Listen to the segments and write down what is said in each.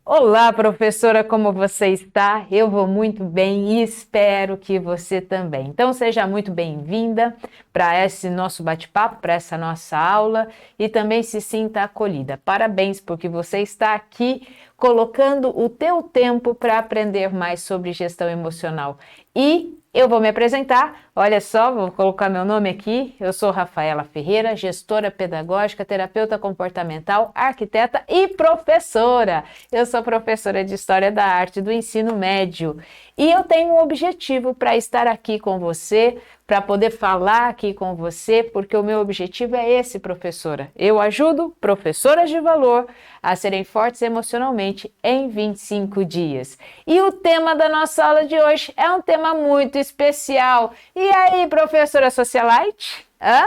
Olá, professora, como você está? Eu vou muito bem e espero que você também. Então, seja muito bem-vinda para esse nosso bate-papo, para essa nossa aula e também se sinta acolhida. Parabéns, porque você está aqui colocando o teu tempo para aprender mais sobre gestão emocional. E eu vou me apresentar, olha só, vou colocar meu nome aqui. Eu sou Rafaela Ferreira, gestora pedagógica, terapeuta comportamental, arquiteta e professora. Eu sou professora de História da Arte do Ensino Médio e eu tenho um objetivo para estar aqui com você, para poder falar aqui com você, porque o meu objetivo é esse, professora. Eu ajudo professoras de valor a serem fortes emocionalmente em 25 dias. E o tema da nossa aula de hoje é um tema muito especial. E aí, professora socialite? Hã?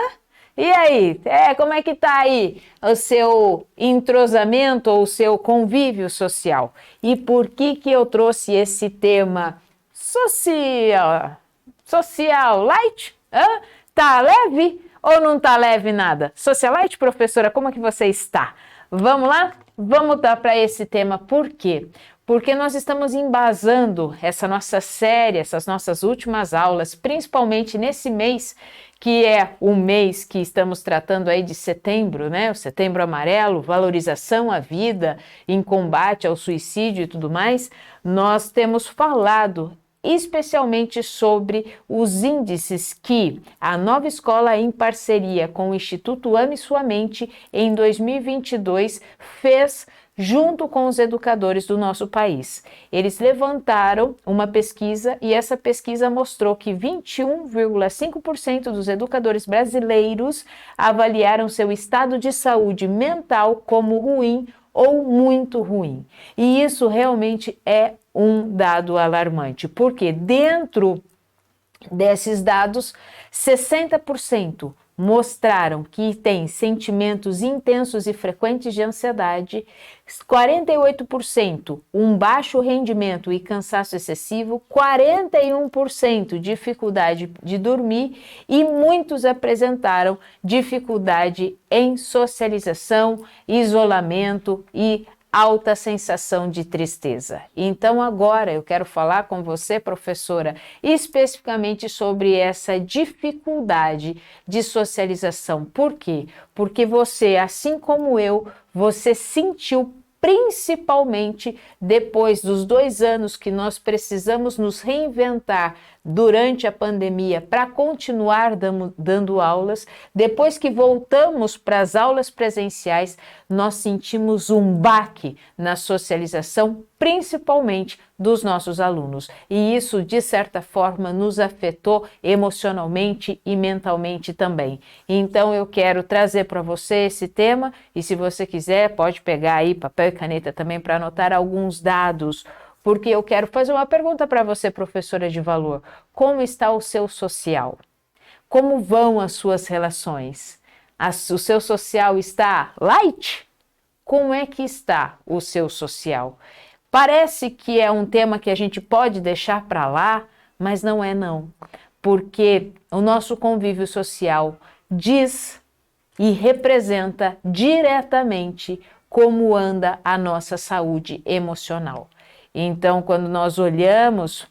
E aí, como é que tá aí o seu entrosamento ou o seu convívio social? E por que eu trouxe esse tema social light? Hã? Tá leve ou não tá leve nada? Socialite, professora, como é que você está? Vamos lá? Vamos dar para esse tema. Por quê? Porque nós estamos embasando essa nossa série, essas nossas últimas aulas, principalmente nesse mês, que é o mês que estamos tratando aí de setembro, né? O Setembro Amarelo, valorização à vida, em combate ao suicídio e tudo mais. Nós temos falado especialmente sobre os índices que a Nova Escola, em parceria com o Instituto Ame Sua Mente, em 2022, fez junto com os educadores do nosso país. Eles levantaram uma pesquisa e essa pesquisa mostrou que 21,5% dos educadores brasileiros avaliaram seu estado de saúde mental como ruim ou muito ruim. E isso realmente é um dado alarmante, porque dentro desses dados, 60% mostraram que tem sentimentos intensos e frequentes de ansiedade, 48% um baixo rendimento e cansaço excessivo, 41% dificuldade de dormir e muitos apresentaram dificuldade em socialização, isolamento e alta sensação de tristeza. Então agora eu quero falar com você, professora, especificamente sobre essa dificuldade de socialização. Por quê? Porque você, assim como eu, você sentiu principalmente depois dos 2 anos que nós precisamos nos reinventar durante a pandemia para continuar dando aulas, depois que voltamos para as aulas presenciais, nós sentimos um baque na socialização, principalmente dos nossos alunos. E isso, de certa forma, nos afetou emocionalmente e mentalmente também. Então, eu quero trazer para você esse tema e, se você quiser, pode pegar aí papel e caneta também para anotar alguns dados, porque eu quero fazer uma pergunta para você, professora de valor. Como está o seu social? Como vão as suas relações? O seu social está light? Como é que está o seu social? Parece que é um tema que a gente pode deixar para lá, mas não é não. Porque o nosso convívio social diz e representa diretamente como anda a nossa saúde emocional. Então, quando nós olhamos,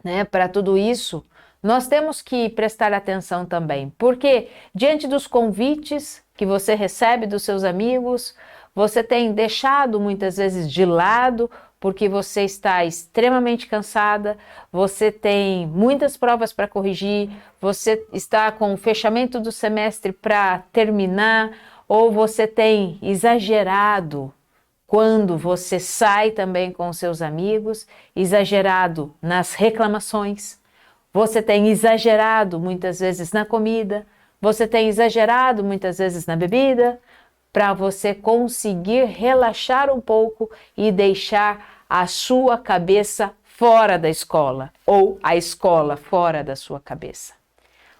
né, para tudo isso, nós temos que prestar atenção também, porque diante dos convites que você recebe dos seus amigos, você tem deixado muitas vezes de lado porque você está extremamente cansada, você tem muitas provas para corrigir, você está com o fechamento do semestre para terminar, ou você tem exagerado quando você sai também com seus amigos, exagerado nas reclamações, você tem exagerado muitas vezes na comida, você tem exagerado muitas vezes na bebida, para você conseguir relaxar um pouco e deixar a sua cabeça fora da escola, ou a escola fora da sua cabeça.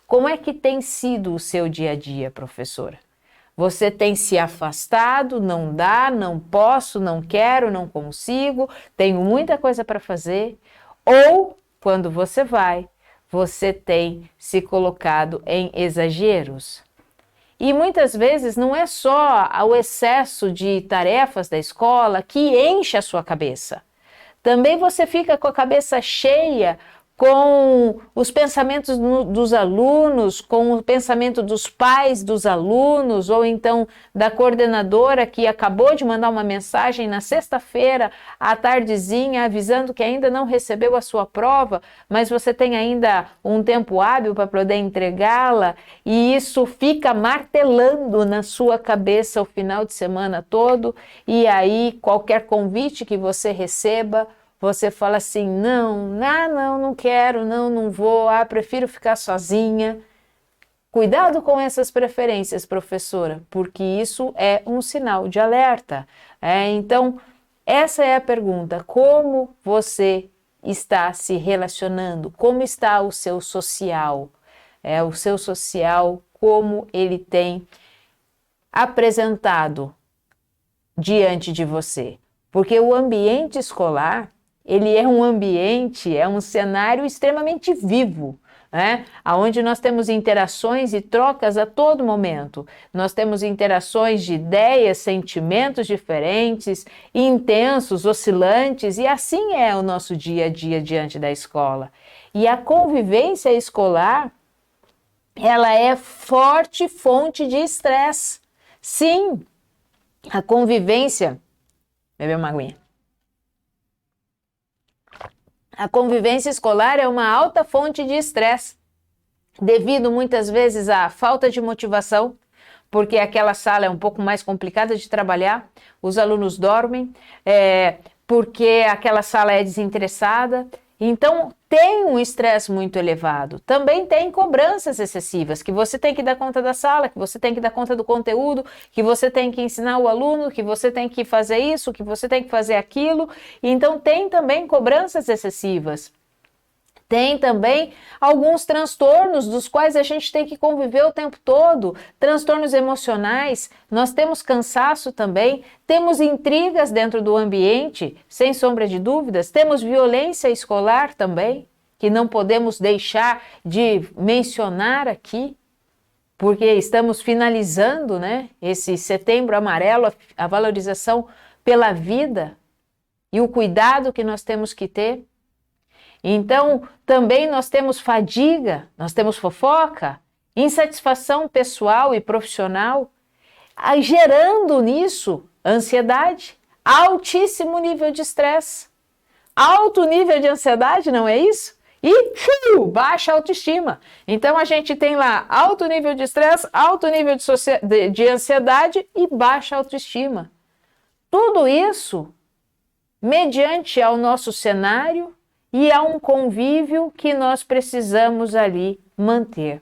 Como é que tem sido o seu dia a dia, professora? Você tem se afastado, não dá, não posso, não quero, não consigo, tenho muita coisa para fazer, ou quando você vai, você tem se colocado em exageros. E muitas vezes não é só o excesso de tarefas da escola que enche a sua cabeça. Também você fica com a cabeça cheia com os pensamentos dos alunos, com o pensamento dos pais dos alunos, ou então da coordenadora que acabou de mandar uma mensagem na sexta-feira à tardezinha avisando que ainda não recebeu a sua prova, mas você tem ainda um tempo hábil para poder entregá-la, e isso fica martelando na sua cabeça o final de semana todo, e aí qualquer convite que você receba, você fala assim, não quero, não vou, prefiro ficar sozinha. Cuidado com essas preferências, professora, porque isso é um sinal de alerta. Então, essa é a pergunta, como você está se relacionando? Como está o seu social? O seu social, como ele tem apresentado diante de você? Porque o ambiente escolar, ele é um ambiente, é um cenário extremamente vivo, onde nós temos interações e trocas a todo momento. Nós temos interações de ideias, sentimentos diferentes, intensos, oscilantes, e assim é o nosso dia a dia diante da escola. E a convivência escolar, ela é forte fonte de estresse. Sim, a convivência... Beber uma aguinha. A convivência escolar é uma alta fonte de estresse, devido muitas vezes à falta de motivação, porque aquela sala é um pouco mais complicada de trabalhar, os alunos dormem, porque aquela sala é desinteressada. Então, tem um estresse muito elevado. Também tem cobranças excessivas, que você tem que dar conta da sala, que você tem que dar conta do conteúdo, que você tem que ensinar o aluno, que você tem que fazer isso, que você tem que fazer aquilo. Então, tem também cobranças excessivas. Tem também alguns transtornos dos quais a gente tem que conviver o tempo todo, transtornos emocionais, nós temos cansaço também, temos intrigas dentro do ambiente, sem sombra de dúvidas, temos violência escolar também, que não podemos deixar de mencionar aqui, porque estamos finalizando, esse Setembro Amarelo, a valorização pela vida e o cuidado que nós temos que ter. Então, também nós temos fadiga, nós temos fofoca, insatisfação pessoal e profissional, gerando nisso ansiedade, altíssimo nível de estresse, alto nível de ansiedade, não é isso? E baixa autoestima. Então, a gente tem lá alto nível de estresse, alto nível de ansiedade e baixa autoestima. Tudo isso mediante ao nosso cenário e há um convívio que nós precisamos ali manter.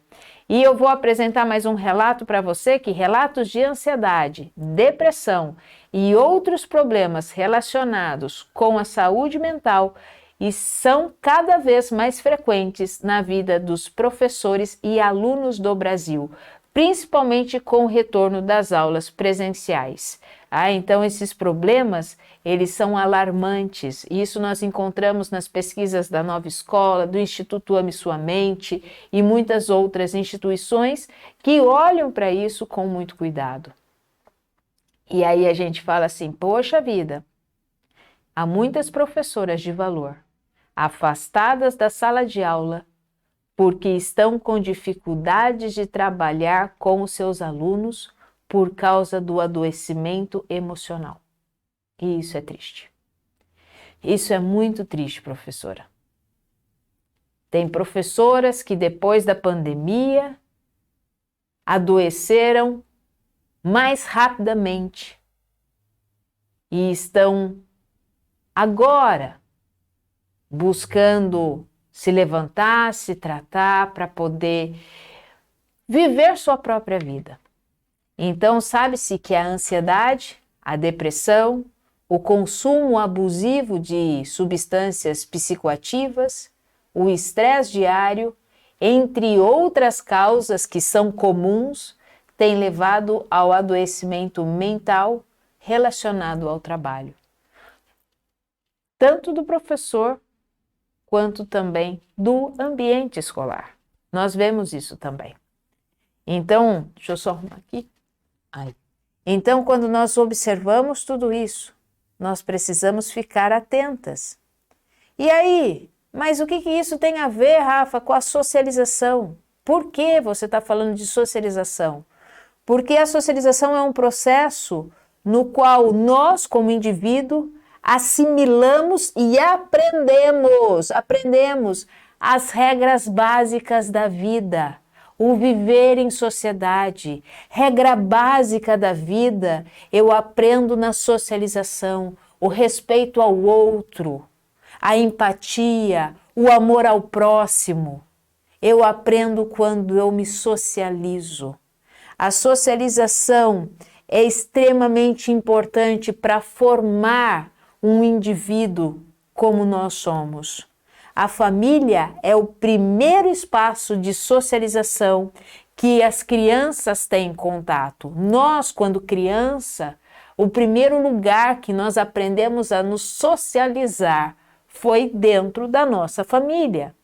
E eu vou apresentar mais um relato para você, que relatos de ansiedade, depressão e outros problemas relacionados com a saúde mental e são cada vez mais frequentes na vida dos professores e alunos do Brasil, principalmente com o retorno das aulas presenciais. Então esses problemas, eles são alarmantes, e isso nós encontramos nas pesquisas da Nova Escola, do Instituto Ame Sua Mente e muitas outras instituições que olham para isso com muito cuidado. E aí a gente fala assim, poxa vida, há muitas professoras de valor afastadas da sala de aula porque estão com dificuldades de trabalhar com os seus alunos por causa do adoecimento emocional. E isso é triste. Isso é muito triste, professora. Tem professoras que depois da pandemia adoeceram mais rapidamente e estão agora buscando se levantar, se tratar para poder viver sua própria vida. Então, sabe-se que a ansiedade, a depressão, o consumo abusivo de substâncias psicoativas, o estresse diário, entre outras causas que são comuns, têm levado ao adoecimento mental relacionado ao trabalho. Tanto do professor, quanto também do ambiente escolar. Nós vemos isso também. Então, deixa eu só arrumar aqui. Aí. Então, quando nós observamos tudo isso, nós precisamos ficar atentas. E aí, mas o que isso tem a ver, Rafa, com a socialização? Por que você está falando de socialização? Porque a socialização é um processo no qual nós, como indivíduo, assimilamos e aprendemos as regras básicas da vida, o viver em sociedade. Regra básica da vida, eu aprendo na socialização, o respeito ao outro, a empatia, o amor ao próximo. Eu aprendo quando eu me socializo. A socialização é extremamente importante para formar um indivíduo como nós somos. A família é o primeiro espaço de socialização que as crianças têm contato. Nós, quando criança, o primeiro lugar que nós aprendemos a nos socializar foi dentro da nossa família.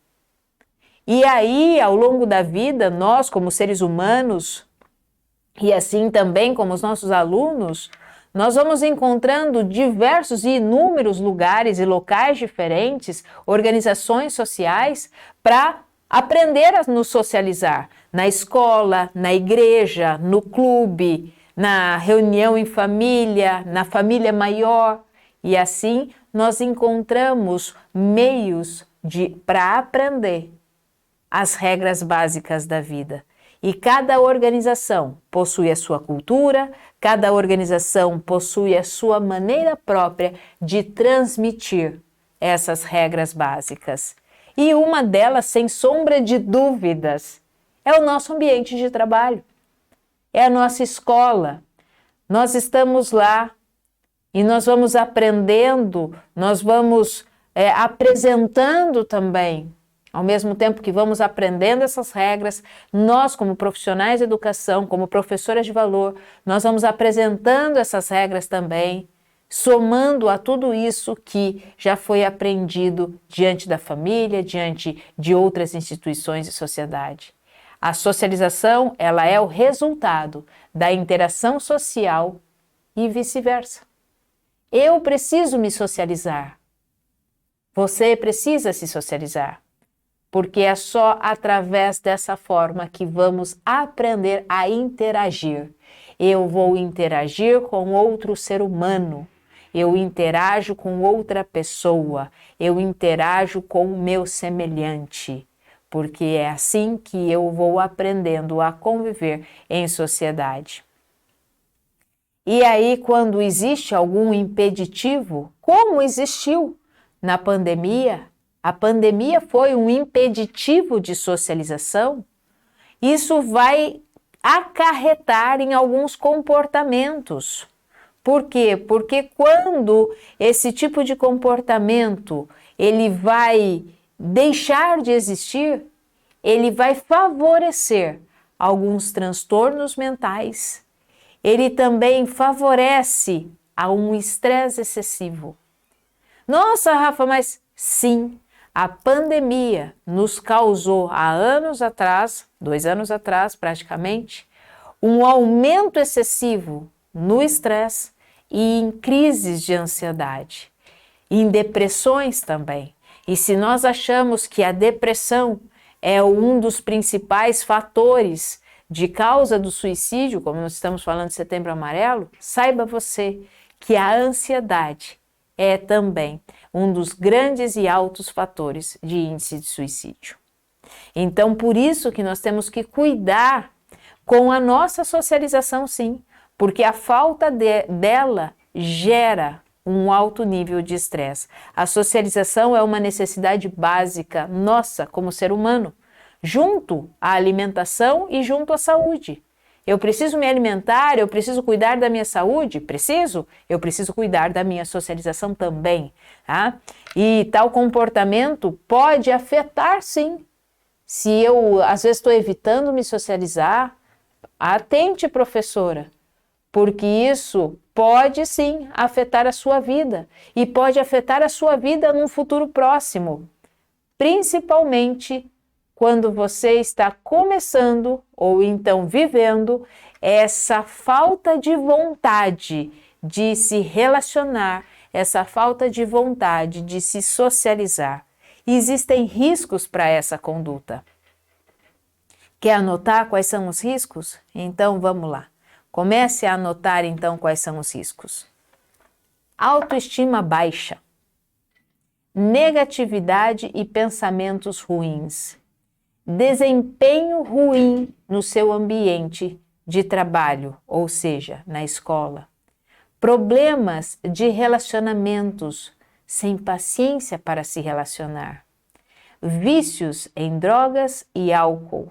E aí, ao longo da vida, nós, como seres humanos, e assim também como os nossos alunos, nós vamos encontrando diversos e inúmeros lugares e locais diferentes, organizações sociais, para aprender a nos socializar. Na escola, na igreja, no clube, na reunião em família, na família maior. E assim nós encontramos meios para aprender as regras básicas da vida. E cada organização possui a sua cultura, cada organização possui a sua maneira própria de transmitir essas regras básicas. E uma delas, sem sombra de dúvidas, é o nosso ambiente de trabalho, é a nossa escola. Nós estamos lá e nós vamos aprendendo, nós vamos apresentando também. Ao mesmo tempo que vamos aprendendo essas regras, nós, como profissionais de educação, como professoras de valor, nós vamos apresentando essas regras também, somando a tudo isso que já foi aprendido diante da família, diante de outras instituições e sociedade. A socialização, ela é o resultado da interação social e vice-versa. Eu preciso me socializar. Você precisa se socializar. Porque é só através dessa forma que vamos aprender a interagir. Eu vou interagir com outro ser humano, eu interajo com outra pessoa, eu interajo com o meu semelhante, porque é assim que eu vou aprendendo a conviver em sociedade. E aí, quando existe algum impeditivo, como existiu na pandemia, a pandemia foi um impeditivo de socialização, isso vai acarretar em alguns comportamentos. Por quê? Porque quando esse tipo de comportamento ele vai deixar de existir, ele vai favorecer alguns transtornos mentais, ele também favorece a um estresse excessivo. Nossa, Rafa, mas sim, a pandemia nos causou há anos atrás, 2 anos atrás praticamente, um aumento excessivo no estresse e em crises de ansiedade, em depressões também. E se nós achamos que a depressão é um dos principais fatores de causa do suicídio, como nós estamos falando de Setembro Amarelo, saiba você que a ansiedade é também um dos grandes e altos fatores de índice de suicídio. Então, por isso que nós temos que cuidar com a nossa socialização, sim, porque a falta dela gera um alto nível de estresse. A socialização é uma necessidade básica nossa como ser humano, junto à alimentação e junto à saúde. Eu preciso me alimentar, eu preciso cuidar da minha saúde? Preciso? Eu preciso cuidar da minha socialização também. Tá? E tal comportamento pode afetar, sim. Se eu, às vezes, estou evitando me socializar, atente, professora, porque isso pode, sim, afetar a sua vida. E pode afetar a sua vida num futuro próximo, principalmente quando você está começando ou então vivendo essa falta de vontade de se relacionar, essa falta de vontade de se socializar. Existem riscos para essa conduta. Quer anotar quais são os riscos? Então vamos lá. Comece a anotar então quais são os riscos. Autoestima baixa, negatividade e pensamentos ruins, desempenho ruim no seu ambiente de trabalho, ou seja, na escola, problemas de relacionamentos, sem paciência para se relacionar, vícios em drogas e álcool,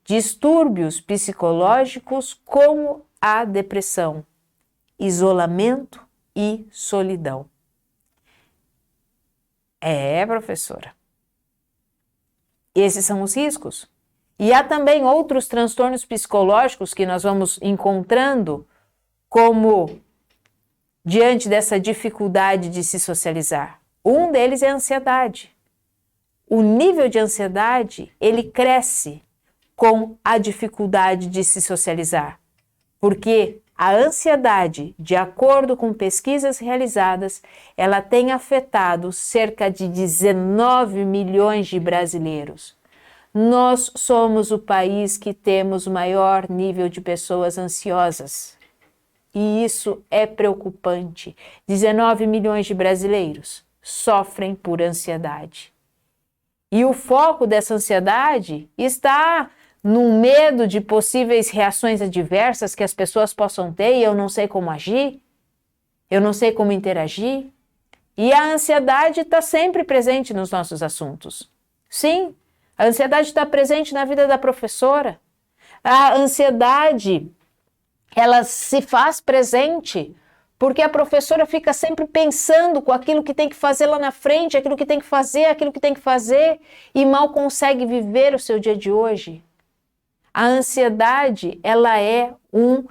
distúrbios psicológicos como a depressão, isolamento e solidão. Professora. Esses são os riscos. E há também outros transtornos psicológicos que nós vamos encontrando, como diante dessa dificuldade de se socializar. Um deles é a ansiedade. O nível de ansiedade, ele cresce com a dificuldade de se socializar, porque a ansiedade, de acordo com pesquisas realizadas, ela tem afetado cerca de 19 milhões de brasileiros. Nós somos o país que temos o maior nível de pessoas ansiosas. E isso é preocupante. 19 milhões de brasileiros sofrem por ansiedade. E o foco dessa ansiedade está no medo de possíveis reações adversas que as pessoas possam ter e eu não sei como agir, eu não sei como interagir. E a ansiedade está sempre presente nos nossos assuntos. Sim, a ansiedade está presente na vida da professora. A ansiedade, ela se faz presente porque a professora fica sempre pensando com aquilo que tem que fazer lá na frente, aquilo que tem que fazer, e mal consegue viver o seu dia de hoje. A ansiedade, ela é um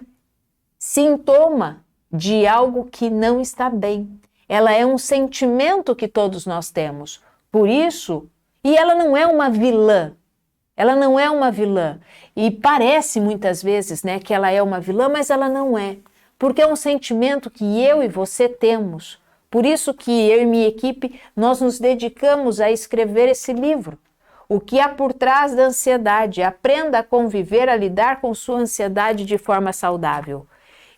sintoma de algo que não está bem. Ela é um sentimento que todos nós temos. Por isso, e ela não é uma vilã. Ela não é uma vilã. E parece muitas vezes, né, que ela é uma vilã, mas ela não é. Porque é um sentimento que eu e você temos. Por isso que eu e minha equipe, nós nos dedicamos a escrever esse livro. O que há por trás da ansiedade? Aprenda a conviver, a lidar com sua ansiedade de forma saudável.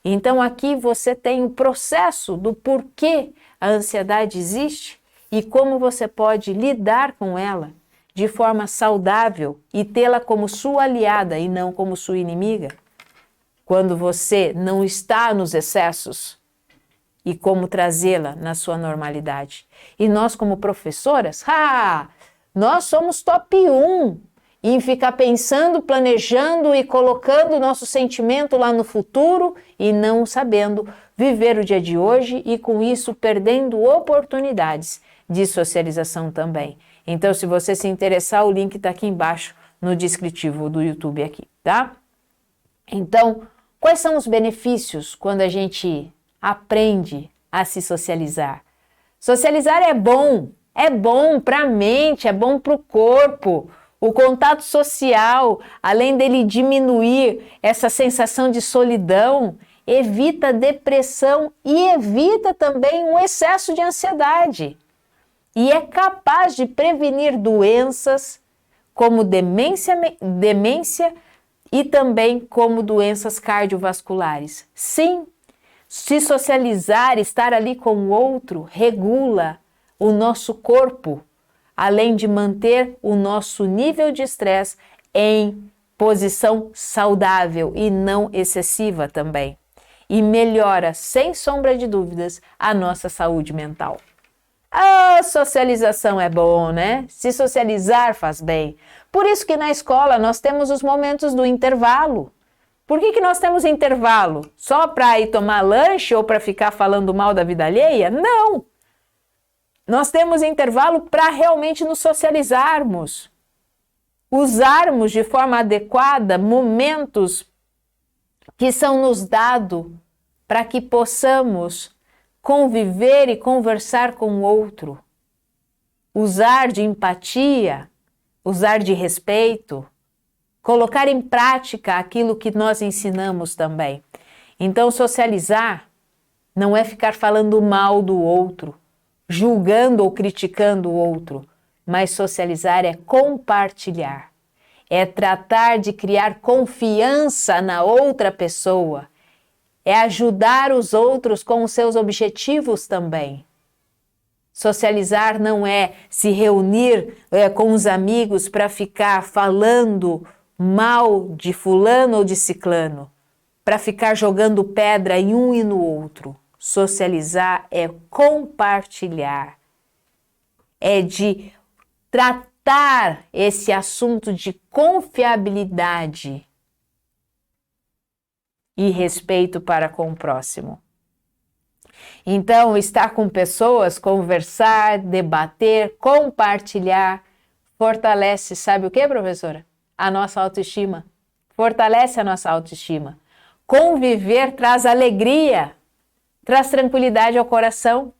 Então aqui você tem o processo do porquê a ansiedade existe e como você pode lidar com ela de forma saudável e tê-la como sua aliada e não como sua inimiga. Quando você não está nos excessos e como trazê-la na sua normalidade. E nós como professoras, nós somos top 1 em ficar pensando, planejando e colocando o nosso sentimento lá no futuro e não sabendo viver o dia de hoje e com isso perdendo oportunidades de socialização também. Então, se você se interessar, o link está aqui embaixo no descritivo do YouTube aqui, tá? Então, quais são os benefícios quando a gente aprende a se socializar? Socializar é bom para a mente, é bom para o corpo. O contato social, além dele diminuir essa sensação de solidão, evita depressão e evita também um excesso de ansiedade. E é capaz de prevenir doenças como demência e também como doenças cardiovasculares. Sim, se socializar, estar ali com o outro, regula o nosso corpo, além de manter o nosso nível de estresse em posição saudável e não excessiva também. E melhora, sem sombra de dúvidas, a nossa saúde mental. A socialização é bom, né? Se socializar faz bem. Por isso que na escola nós temos os momentos do intervalo. Por que nós temos intervalo? Só para ir tomar lanche ou para ficar falando mal da vida alheia? Não! Nós temos intervalo para realmente nos socializarmos. Usarmos de forma adequada momentos que são nos dados para que possamos conviver e conversar com o outro. Usar de empatia, usar de respeito, colocar em prática aquilo que nós ensinamos também. Então, socializar não é ficar falando mal do outro, julgando ou criticando o outro, mas socializar é compartilhar, é tratar de criar confiança na outra pessoa, é ajudar os outros com os seus objetivos também. Socializar não é se reunir com os amigos para ficar falando mal de fulano ou de ciclano, para ficar jogando pedra em um e no outro. Socializar é compartilhar, é de tratar esse assunto de confiabilidade e respeito para com o próximo. Então, estar com pessoas, conversar, debater, compartilhar, fortalece, sabe o que, professora? A nossa autoestima. Fortalece a nossa autoestima. Conviver traz alegria, traz tranquilidade ao coração.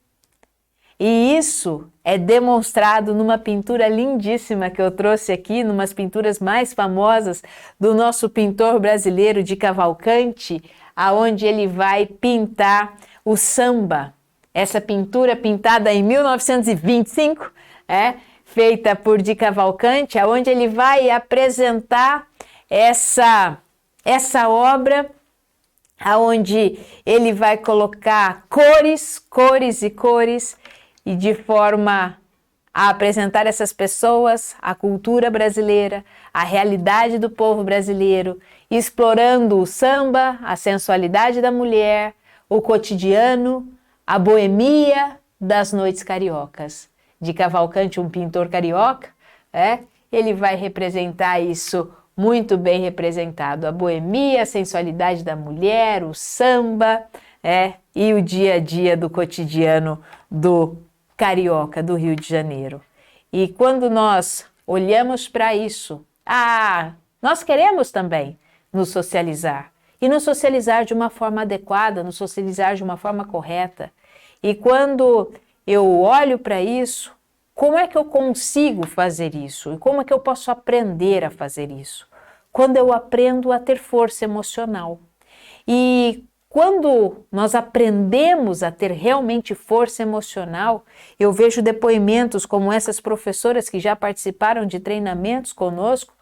E isso é demonstrado numa pintura lindíssima que eu trouxe aqui, numas pinturas mais famosas do nosso pintor brasileiro de Cavalcante, aonde ele vai pintar o samba. Essa pintura pintada em 1925, feita por Di Cavalcanti, aonde ele vai apresentar essa obra, aonde ele vai colocar cores, cores e cores, e de forma a apresentar essas pessoas, a cultura brasileira, a realidade do povo brasileiro, explorando o samba, a sensualidade da mulher, o cotidiano, a boemia das noites cariocas. Di Cavalcanti, um pintor carioca, ele vai representar isso muito bem representado. A boemia, a sensualidade da mulher, o samba, e o dia a dia do cotidiano do carioca do Rio de Janeiro. E quando nós olhamos para isso, nós queremos também nos socializar. E nos socializar de uma forma adequada, nos socializar de uma forma correta. E quando eu olho para isso, como é que eu consigo fazer isso? E como é que eu posso aprender a fazer isso? Quando eu aprendo a ter força emocional. E quando nós aprendemos a ter realmente força emocional, eu vejo depoimentos como essas professoras que já participaram de treinamentos conosco,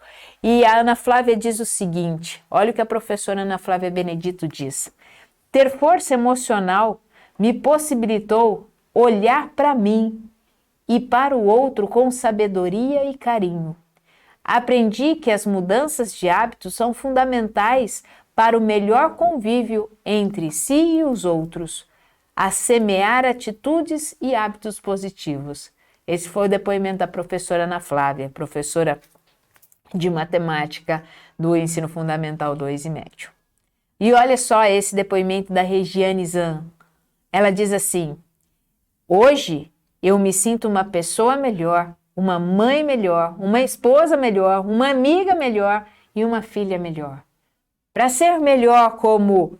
e a Ana Flávia diz o seguinte, olha o que a professora Ana Flávia Benedito diz: ter força emocional me possibilitou olhar para mim e para o outro com sabedoria e carinho. Aprendi que as mudanças de hábitos são fundamentais para o melhor convívio entre si e os outros, a semear atitudes e hábitos positivos. Esse foi o depoimento da professora Ana Flávia, professora de matemática do ensino fundamental 2 e médio. E olha só esse depoimento da Regiane Zan. Ela diz assim: hoje eu me sinto uma pessoa melhor, uma mãe melhor, uma esposa melhor, uma amiga melhor e uma filha melhor. Para ser melhor como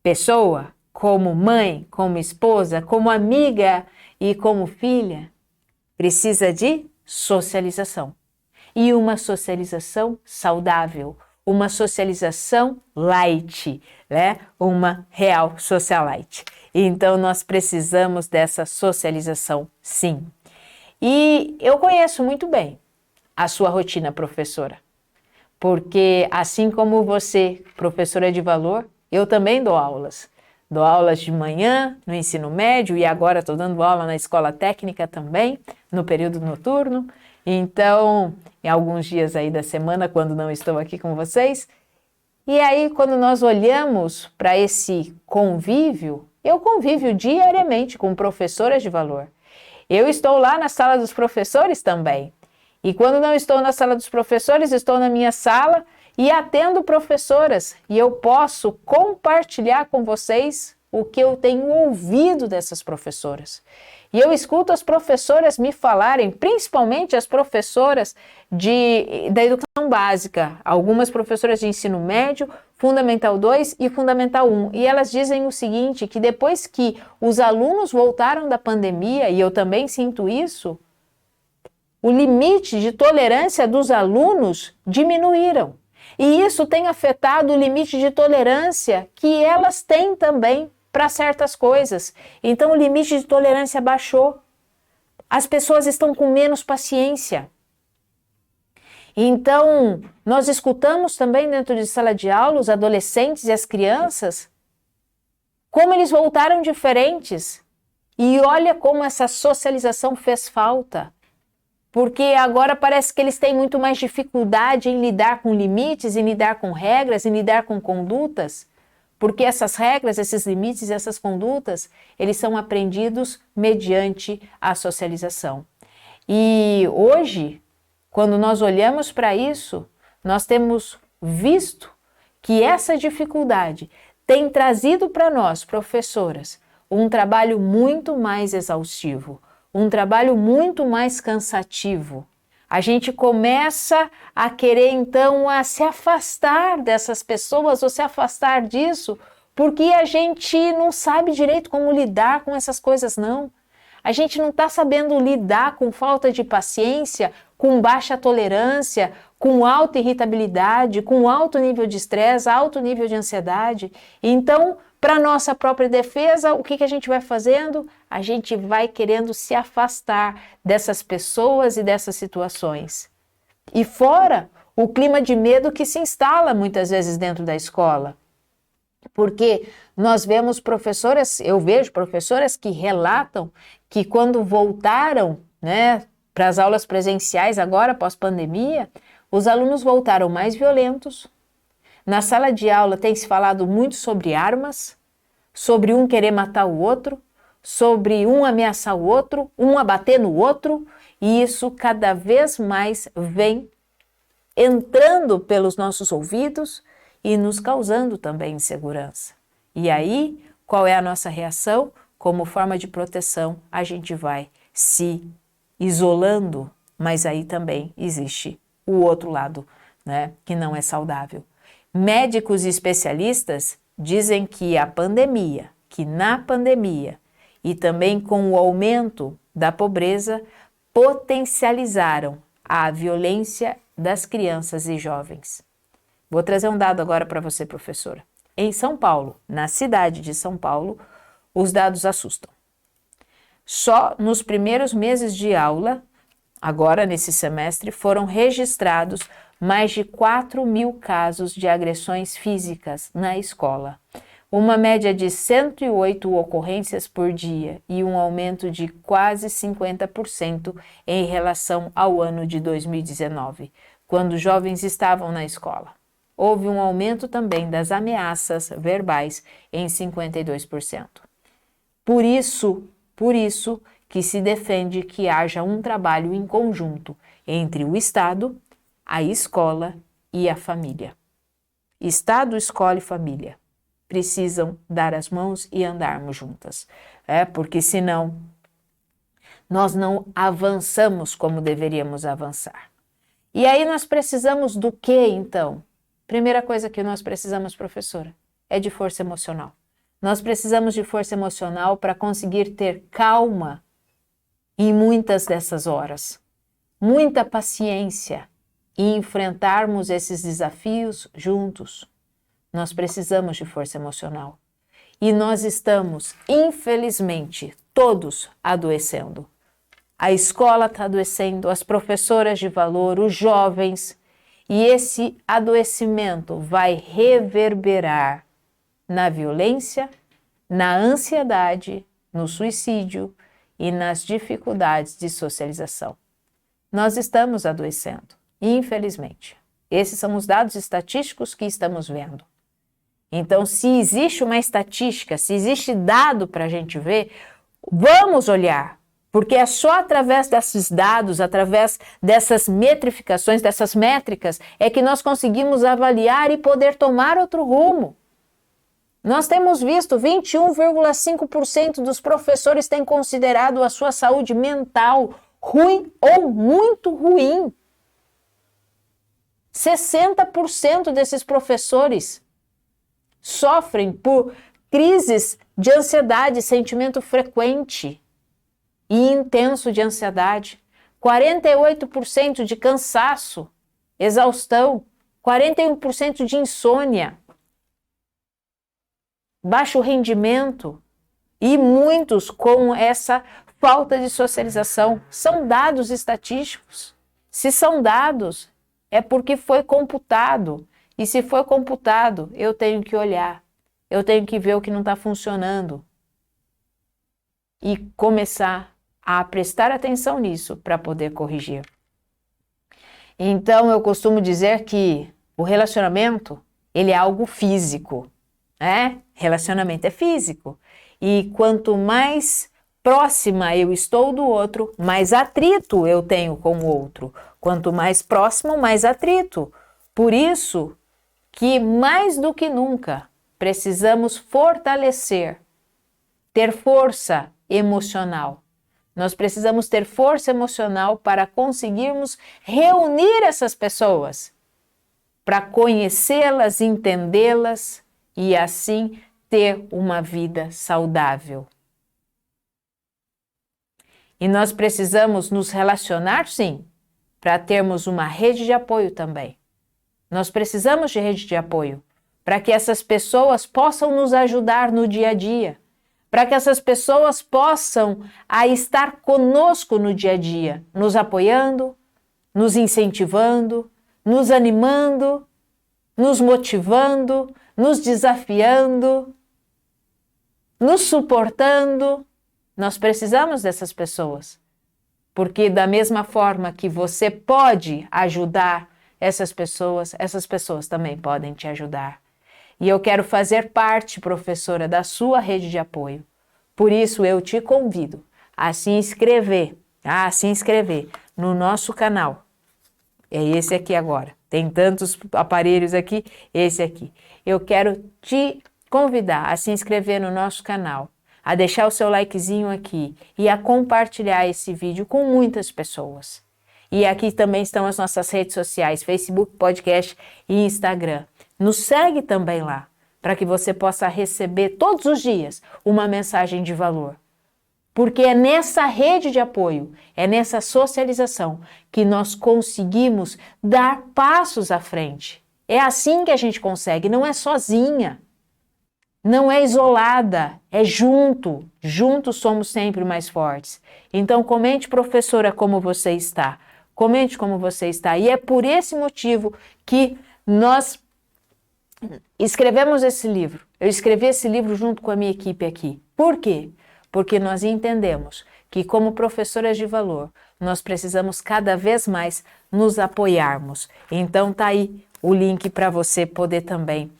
pessoa, como mãe, como esposa, como amiga e como filha, precisa de socialização. E uma socialização saudável, uma socialização light, uma real socialite. Então nós precisamos dessa socialização, sim. E eu conheço muito bem a sua rotina, professora, porque assim como você, professora de valor, eu também dou aulas. Dou aulas de manhã no ensino médio e agora estou dando aula na escola técnica também, no período noturno. Então, em alguns dias aí da semana, quando não estou aqui com vocês. E aí, quando nós olhamos para esse convívio, eu convivo diariamente com professoras de valor. Eu estou lá na sala dos professores também. E quando não estou na sala dos professores, estou na minha sala e atendo professoras. E eu posso compartilhar com vocês o que eu tenho ouvido dessas professoras. E eu escuto as professoras me falarem, principalmente as professoras da educação básica, algumas professoras de ensino médio, Fundamental 2 e Fundamental 1. E elas dizem o seguinte, que depois que os alunos voltaram da pandemia, e eu também sinto isso, o limite de tolerância dos alunos diminuíram. E isso tem afetado o limite de tolerância que elas têm também para certas coisas. Então, o limite de tolerância baixou. As pessoas estão com menos paciência. Então, nós escutamos também dentro de sala de aula os adolescentes e as crianças, como eles voltaram diferentes. E olha como essa socialização fez falta. Porque agora parece que eles têm muito mais dificuldade em lidar com limites, em lidar com regras, em lidar com condutas, porque essas regras, esses limites, essas condutas, eles são aprendidos mediante a socialização. E hoje, quando nós olhamos para isso, nós temos visto que essa dificuldade tem trazido para nós, professoras, um trabalho muito mais exaustivo, um trabalho muito mais cansativo. A gente começa a querer, então, a se afastar dessas pessoas ou se afastar disso, porque a gente não sabe direito como lidar com essas coisas, não. A gente não está sabendo lidar com falta de paciência, com baixa tolerância, com alta irritabilidade, com alto nível de estresse, alto nível de ansiedade. Então, para nossa própria defesa, o que a gente vai fazendo? A gente vai querendo se afastar dessas pessoas e dessas situações. E fora o clima de medo que se instala muitas vezes dentro da escola. Porque nós vemos professoras, eu vejo professoras que relatam que quando voltaram, para as aulas presenciais agora, pós-pandemia, os alunos voltaram mais violentos. Na sala de aula tem se falado muito sobre armas, sobre um querer matar o outro, sobre um ameaçar o outro, um abater no outro, e isso cada vez mais vem entrando pelos nossos ouvidos e nos causando também insegurança. E aí, qual é a nossa reação? Como forma de proteção, a gente vai se isolando, mas aí também existe o outro lado, que não é saudável. Médicos e especialistas dizem que na pandemia e também com o aumento da pobreza, potencializaram a violência das crianças e jovens. Vou trazer um dado agora para você, professora. Em São Paulo, na cidade de São Paulo, os dados assustam. Só nos primeiros meses de aula, agora nesse semestre, foram registrados mais de 4.000 casos de agressões físicas na escola. Uma média de 108 ocorrências por dia e um aumento de quase 50% em relação ao ano de 2019, quando jovens estavam na escola. Houve um aumento também das ameaças verbais em 52%. Por isso que se defende que haja um trabalho em conjunto entre o Estado, a escola e a família. Estado, escola e família precisam dar as mãos e andarmos juntas, porque senão nós não avançamos como deveríamos avançar. E aí nós precisamos do quê, então? Primeira coisa que nós precisamos, professora, é de força emocional. Nós precisamos de força emocional para conseguir ter calma em muitas dessas horas, muita paciência e enfrentarmos esses desafios juntos. Nós precisamos de força emocional. E nós estamos, infelizmente, todos adoecendo. A escola está adoecendo, as professoras de valor, os jovens. E esse adoecimento vai reverberar na violência, na ansiedade, no suicídio e nas dificuldades de socialização. Nós estamos adoecendo, infelizmente. Esses são os dados estatísticos que estamos vendo. Então, se existe uma estatística, se existe dado para a gente ver, vamos olhar, porque é só através desses dados, através dessas metrificações, dessas métricas, é que nós conseguimos avaliar e poder tomar outro rumo. Nós temos visto 21,5% dos professores têm considerado a sua saúde mental ruim ou muito ruim. 60% desses professores sofrem por crises de ansiedade, sentimento frequente e intenso de ansiedade. 48% de cansaço, exaustão, 41% de insônia, baixo rendimento e muitos com essa falta de socialização. São dados estatísticos. Se são dados, é porque foi computado. E se foi computado, eu tenho que olhar, eu tenho que ver o que não está funcionando e começar a prestar atenção nisso para poder corrigir. Então, eu costumo dizer que o relacionamento, ele é algo físico, né? Relacionamento é físico. E quanto mais próxima eu estou do outro, mais atrito eu tenho com o outro. Quanto mais próximo, mais atrito. Por isso que, mais do que nunca, precisamos fortalecer, ter força emocional. Nós precisamos ter força emocional para conseguirmos reunir essas pessoas, para conhecê-las, entendê-las e assim ter uma vida saudável. E nós precisamos nos relacionar, sim, para termos uma rede de apoio também. Nós precisamos de rede de apoio para que essas pessoas possam nos ajudar no dia a dia, para que essas pessoas possam estar conosco no dia a dia, nos apoiando, nos incentivando, nos animando, nos motivando, nos desafiando, nos suportando. Nós precisamos dessas pessoas, porque da mesma forma que você pode ajudar essas pessoas também podem te ajudar. E eu quero fazer parte, professora, da sua rede de apoio. Por isso eu te convido a se inscrever no nosso canal. É esse aqui agora. Tem tantos aparelhos aqui, esse aqui. Eu quero te convidar a se inscrever no nosso canal, a deixar o seu likezinho aqui e a compartilhar esse vídeo com muitas pessoas. E aqui também estão as nossas redes sociais, Facebook, podcast e Instagram. Nos segue também lá, para que você possa receber todos os dias uma mensagem de valor. Porque é nessa rede de apoio, é nessa socialização que nós conseguimos dar passos à frente. É assim que a gente consegue, não é sozinha, não é isolada, é junto. Juntos somos sempre mais fortes. Então comente, professora, como você está. Comente como você está. E é por esse motivo que nós escrevemos esse livro. Eu escrevi esse livro junto com a minha equipe aqui. Por quê? Porque nós entendemos que, como professoras de valor, nós precisamos cada vez mais nos apoiarmos. Então tá aí o link para você poder também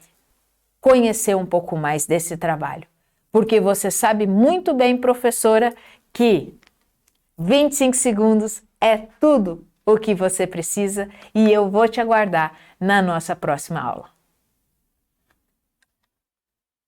conhecer um pouco mais desse trabalho. Porque você sabe muito bem, professora, que 25 segundos é tudo o que você precisa e eu vou te aguardar na nossa próxima aula.